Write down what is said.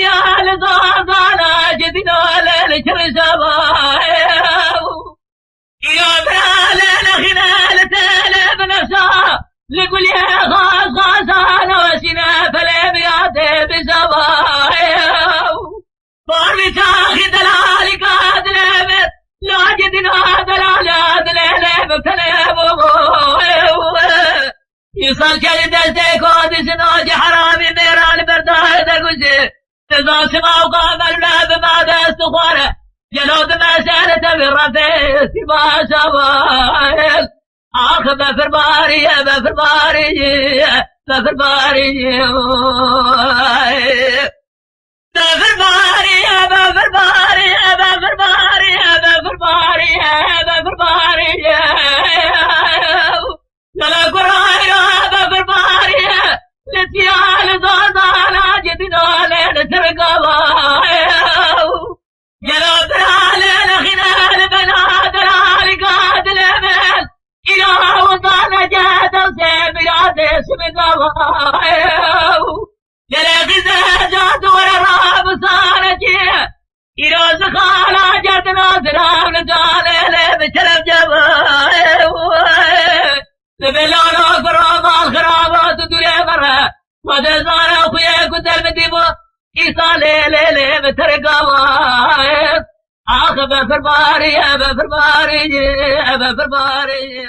لتيال ضاضانا جدنا للشر سبايو يا بلال خلال تلب نفسها لقول يا غاز غازانا وسنا فلم يعتب سبايو باري تاخي دلالي قادلب لا جدنا دلال دلالب كلب يصل كل دستي كود سنوج حرامي ميران برداه درقوزي تزا سما وقام البلاب ما دست خواره جلود ما سالته بالرفيق سبا سبايل آخ بفر باري بفر باري بفر باري بفر باري بفر باري بفر باري بفر باري بفر باري لا قرايا بفر باري لتيال ضاضانا جدنا لين ترقبايا جلو برالين خلال بنادر عالقاد لمن إله وطانا جاد وسيب يادي سمقبايا جلو غزة جاد ورراب صارجي إله زخانا جدنا سلام نتالي لبشرف جبايا لبلانا قرام الخرابات دولي برا ودزانا خويا كتل مديبو إيسا لي بترقوا آخ بفر باري بفر باري بفر باري